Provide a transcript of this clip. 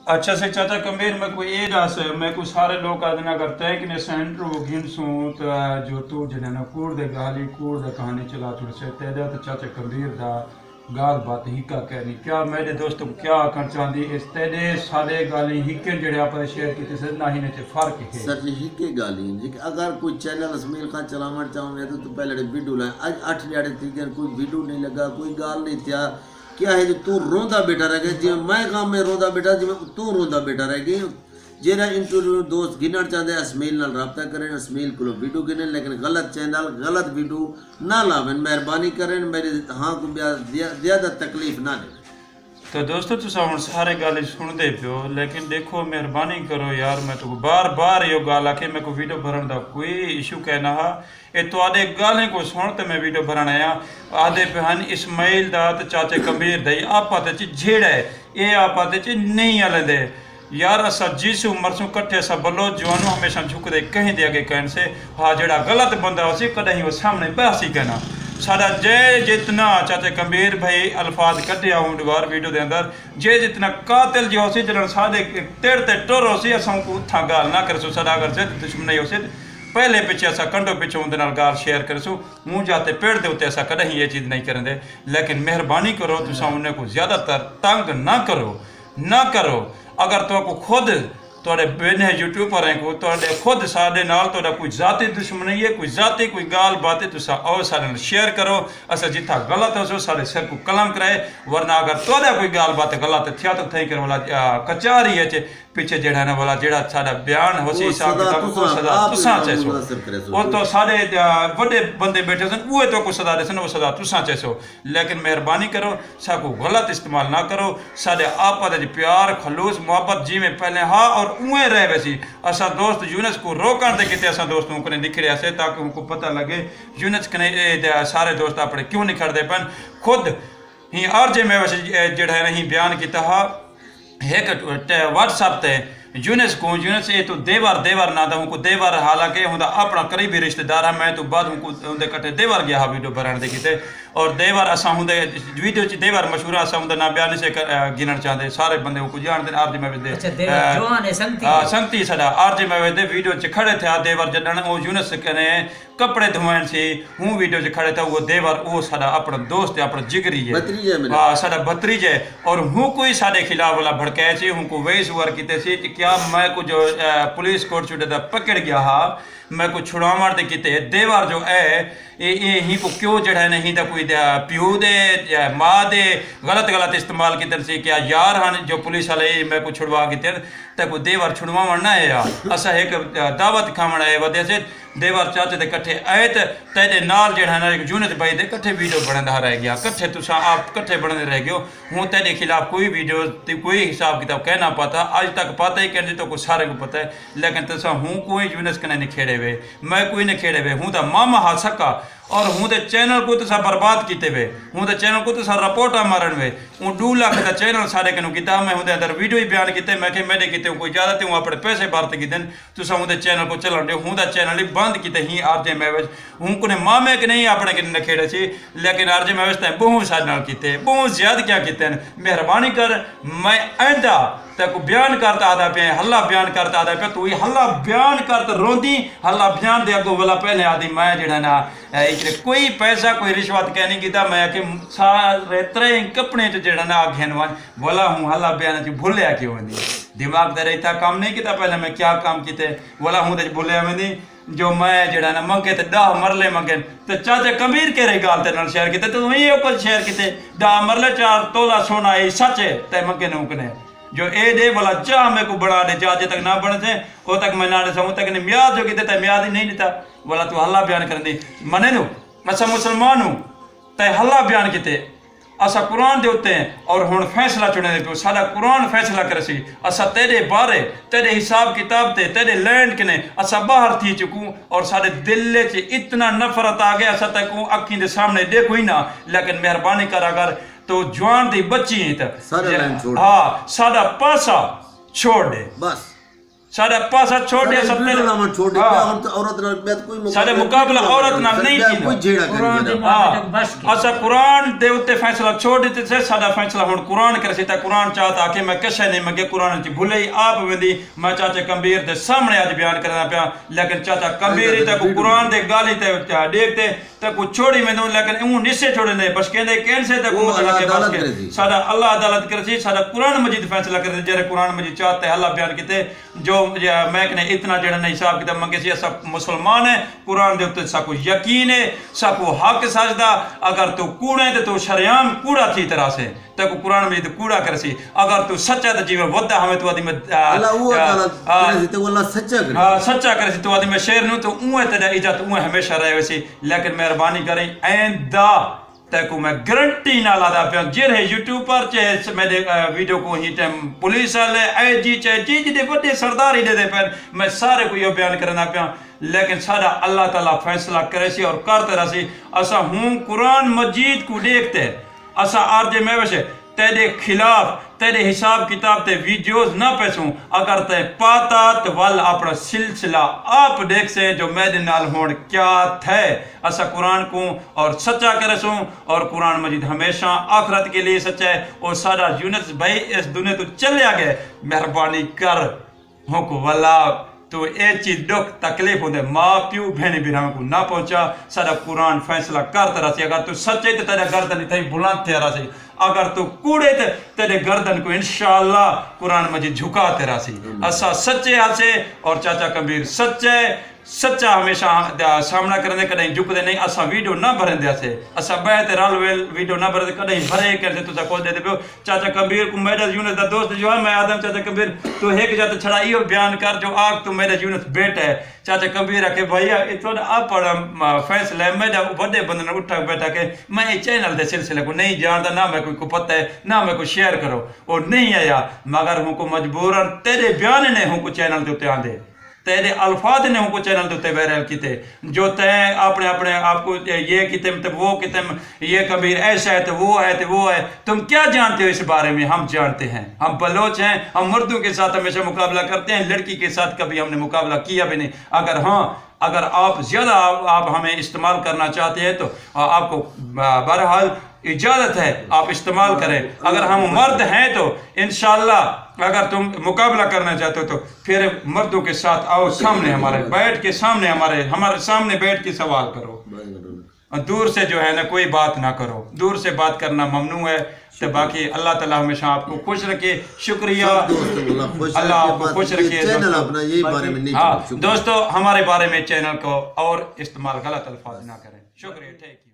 अच्छा से चाचा कमेर मैं कोई ये दस मैं को सारे लोग आदना करते हैं कि ने सेंटर वो गिनसूं तो जो तू जने ना कूड़ दे गाली कूड़ दे कहानी चला थोड़े से तेरा तो चाचा कबीर दा गाल बात ही का कहनी क्या मेरे दोस्तों क्या कर चाहती इस तेरे सारे गाली हिक्के जड़े आप शेयर की से ना ही ने फर्क है सर जी हिक्के गाली जी अगर कोई चैनल असमील खान चलावण चाहूँ तो पहले वीडियो लाए आज 8 न्याड़े तरीके कोई वीडियो नहीं लगा कोई गाल नहीं थिया क्या है जो तू रोंदा बेटा रह गया जिमें मैं काम में रोंदा बेटा जिमें तू रोंदा बेटा रह गई जेरा इंटरव्यू दोस्त गिनना चाहते हैं असमील नाल रब्ता करें असमील को वीडियो गिने लेकिन गलत चैनल गलत वीडियो ना लावें मेहरबानी करें मेरे हाँ को ज़्यादा तकलीफ ना दें। तो दोस्तों तुसा हम सारे गाल सुनते पियो लेकिन देखो मेहरबानी करो यार मैं तो बार बार यो गाल आके मैं को वीडियो भरन दा कोई इशू कहना हा ये तो आदे गालें को सुन तो मैं वीडियो भरन आया आदे पे हन इस्माइल दा ते चाचे कबीर दई आपा ते झेड़ा है ये आपा ते नहीं आलेंदे यार असा जिस उम्र से कट्ठे असा बलो जवानों हमेशा झुकदे कहीं दे आगे कहने से हाँ जेड़ा गलत बंदा हो सी कहीं वो सामने बहस ही कहना साडा जय जितना चाचे कबीर भाई अल्फाज कटिया हूँ दुबार वीडियो के अंदर जय जितना कातिल जो हो सी जन सादे तेड़ ते टुर हो सी असा को उठा गाल ना कर सो सदा अगर से दुश्मनी हो सी पहले पिछे असा कंडो पिछे उनके नाल गाल शेयर कर सो मुँह जाते पेड़ दे उत्ते असा कहीं ये चीज़ नहीं करेंगे लेकिन मेहरबानी करो तुसा उन्हें को ज़्यादातर तंग ना करो अगर तो को खुद थोड़े बेने यूट्यूबर हैं को थोड़े खुद साढ़े नाल थोड़ा कोई जाति दुश्मनी है कोई जाति कोई गाल बातें तुसा और सारे शेयर करो असा जिथा गलत हो सो सारे सिर को कलम कराए वरना अगर थोड़ा कोई गाल बात गलत थिया तो थी कर वाला कचारी है पीछे जेड़ा ना वाला जेड़ा साडा बयान हो सी हिसाब किताब को सजा तुसा चेसो वो तो सारे बड़े बंदे बैठे सन वो तो को सजा देसन वो सजा तुसा चेसो लेकिन मेहरबानी करो साको गलत इस्तेमाल ना करो साडे आपा दे प्यार खलूस मोहब्बत जी में पहले हाँ और उए रह वैसी असा दोस्त यूनस को रोकण दे किते असा दोस्तों को निखड़िया से ताकि उनको पता लगे यूनस कने सारे दोस्त अपने क्यों निखड़दे पन खुद ही अर्जे में वैसे जेड़ा नहीं बयान किया हा एक व्हाट्सएप ते यूनस ये तो देवर ना था उनको देवर हालांकि उनका अपना करीबी रिश्तेदार है मैं तो बाद उनको उनके कट्ठे देवर गया वीडियो भरण दे किते और देवर असा उनके वीडियो च देवर मशहूर असा उनका नाम बयान से गिनना चाहते सारे बंदे को जानते आरजे में दे संगती साडा आरजे में दे वीडियो च खड़े थे देवर जडन वो यूनस कने कपड़े धोवन से हूँ वीडियो च खड़े था वो देवर वो साडा अपना दोस्त है अपना जिगरी है हाँ साडा भतरीज है और हूँ कोई साडे खिलाफ वाला भड़काए से हूँ को वेस वर किते से क्या मैं को जो पुलिस कोर्ट छुड़े पकड़ गया हा मैं को छुड़ावण दे किते देवर जो है ये ही को क्यों जड़ा नहीं था कोई प्यू दे माँ दे गलत इस्तेमाल कितने से क्या यार हन जो पुलिस वाले मैं को छुड़वा किते तो कोई देवर छुड़वावण ना है असा एक दावत खावण आए वजह से देवर चाचे दे कट्ठे आए तो तेरे नाल जेड़ा ना यूनिट भाई दे कट्ठे वीडियो बनदा रह गया कट्ठे तुसा आप कट्ठे बनने रह गए हूँ तेरे खिलाफ कोई वीडियो कोई हिसाब किताब कहना पाता आज तक पता ही कहने तो कुछ सारे को पता है लेकिन तुसा हूँ कोई यूनिस कने नहीं खेड़े हुए मैं कोई नहीं खेड़े हुए हूँ तो मामा हाथ सका और हूँ तो चैनल को तुसा बर्बाद किते वे हूँ तो चैनल को तुसा रिपोर्टा मारन वे हूँ 2 लाख का चैनल सारे कनु किता मैं हूँ अंदर वीडियो ही बयान किते मैं के मेरे किते कोई ज़्यादा ते हूँ अपने पैसे भारत की दिन तुसा हूँ चैनल को चलान दे हूँ चैनल ही बंद किते ही आरजे मैवज हूँ को मामे के नहीं अपने के नखेड़े सी लेकिन आरजे मैवज तय बहुत सारे नाल किते बहुत ज्यादा क्या किते मेहरबानी कर मैं आइंदा तक बयान करता आदा पे हल्ला बयान करता आदा पे तू हल्ला बयान करता रोंदी हल्ला बयान दे अगो वाला पहले आदि मैं जेड़ा ना कोई पैसा कोई रिश्वत कह नहीं किया मैं कि सारे 3 कपड़े च जेड़ा ना आखेन वाला हूँ हल्ला बयान च भूलिया क्यों वंदी दिमाग दे रही था काम नहीं किया पहले मैं क्या काम किते वाला हूँ तो भूलिया वंदी जो मैं जेड़ा ना मंगे तो 10 मरले मंगे तो चाचे कबीर के रही गाल तेरे शेयर किते तो वही कुछ शेयर किते 10 मरले 4 तोला सोना ये सच है ते मंगे ने उकने जो ए दे वाला चाह मैं को बढ़ा दे चाहे तक ना बन से वो तक मैं ना समूह तक ने म्याद जो किते ते म्याद ही नहीं देता वाला तू हल्ला बयान कर दी मने नु असा मुसलमान हूं ते हल्ला बयान किते असा कुरान दे उत्ते और हुन फैसला चुने दे साडा कुरान फैसला करे सी असा तेरे बारे तेरे हिसाब किताब ते तेरे लैंड कने असा बाहर थी चुकू और साडे दिल च इतना नफरत आ गया असा तक अखी दे सामने देखो ही ना लेकिन मेहरबानी कर अगर तो जवान दी बच्ची है हाँ साडा पासा छोड़ दे बस साडा पासा छोड़ दे सब वीडियो लामा छोड़ दे हम तो औरत नाल बात कोई साडे मुकाबला औरत नाल नहीं की कोई जेड़ा कर असा कुरान दे उत्ते फैसला छोड़ देते से साडा फैसला हुन कुरान करे ता कुरान चाहता कि मैं किसे नहीं मगे कुरान च भुले आप वेंदी मैं चाचा कबीर दे सामने आज बयान करना पिया लेकिन चाचा कबीर ते को कुरान दे गाली ते देखते ते को छोड़ी में लेकिन ऊ निसे छोड़े नहीं बस कहंदे कैन से ते को मतलब के बस के साडा अल्लाह अदालत करे साडा कुरान मजीद फैसला करे जरे कुरान मजीद चाहते अल्लाह बयान किते जो मैं कहने इतना जड़ा नहीं हिसाब किताब मंगे सी सब मुसलमान है कुरान दे उत्ते सबको यकीन है सबको हक सजदा अगर तू कूड़ा है तो शरियाम कूड़ा थी तरह से तको कुरान में तो कूड़ा करसी अगर तू सच्चा तो जीवन वदा हमें तो आदि में अल्लाह वो करे तो अल्लाह सच्चा करे हां सच्चा करे तो आदि में शेर नु तो उए तेरा इज्जत उए हमेशा रहे वैसी लेकिन मेहरबानी करें आइंदा तको मैं गारंटी ना लादा पे जेरे यूट्यूब पर चे मेरे वीडियो को ही टाइम पुलिस वाले आईजी चे जी दे बड़े सरदार ही दे पर मैं सारे को ये बयान करना पे लेकिन सारा अल्लाह ताला फैसला करे सी और करते रसी असा हूं कुरान मजीद को देखते असा आरजे में वैसे तेरे खिलाफ तेरे हिसाब किताब ते वीडियोस ना पैसू अगर ते पाता तो वल अपना सिलसिला आप देख से जो मेरे नाल होण क्या थे असा कुरान को और सच्चा करे सू और कुरान मजीद हमेशा आखिरत के लिए सच्चा है और सारा यूनुस भाई इस दुनिया तो चले गए मेहरबानी कर हो को वला तो ये चीज दुख तकलीफ होते माँ प्यू भेणी बिरा को ना पहुंचा सारा कुरान फैसला करता रहा अगर तू सच्चे तो तेरा गर्दन इतना बुलंद थे रहा अगर तू कूड़े तो तेरे गर्दन को इंशाअल्लाह कुरान मजीद झुकाते रहा असा सच्चे हासे और चाचा कबीर सच्चे सच्चा हमेशा सामना करने कहीं झुकते नहीं असा वीडियो ना भरंदे से असा बहते रल वेल वीडियो ना भरते कहीं भरे करते तुझा खोल देते पियो चाचा कबीर को मेरा यूनुस दा दोस्त जो है मैं आदम चाचा कबीर तू एक जाते छड़ा इयो बयान कर जो आग तू मेरा यूनुस बेटा है चाचा कबीर आके भैया इतना आप फैसला है मेरा बड़े बंदे ने उठा बैठा के मैं चैनल के सिलसिले को नहीं जानता ना मैं कोई को पता है ना मैं कोई शेयर करो और नहीं आया मगर हमको मजबूरन तेरे बयान ने हमको चैनल के उत्ते आंदे तेरे अल्फाज ने हमको चैनल के उत्ते वायरल किते जो तय अपने अपने आपको ये किते मतलब वो किते ये कबीर ऐसा है तो वो है तुम क्या जानते हो इस बारे में हम जानते हैं हम बलोच हैं हम मर्दों के साथ हमेशा मुकाबला करते हैं लड़की के साथ कभी हमने मुकाबला किया भी नहीं अगर आप ज्यादा आप हमें इस्तेमाल करना चाहते हैं तो आपको बहरहाल इजाजत है आप इस्तेमाल करें अगर हम मर्द हैं तो इंशाअल्लाह अगर तुम मुकाबला करना चाहते हो तो फिर मर्दों के साथ आओ सामने हमारे बैठ के सामने हमारे सामने बैठ के सवाल करो दूर से जो है ना कोई बात ना करो दूर से बात करना ममनू है तो बाकी अल्लाह ताला हमेशा आपको खुश रखे शुक्रिया अल्लाह आपको खुश रखे चैनल अपना यही बारे में नहीं हाँ दोस्तों हमारे बारे में चैनल को और इस्तेमाल गलत अल्फाज ना करें शुक्रिया।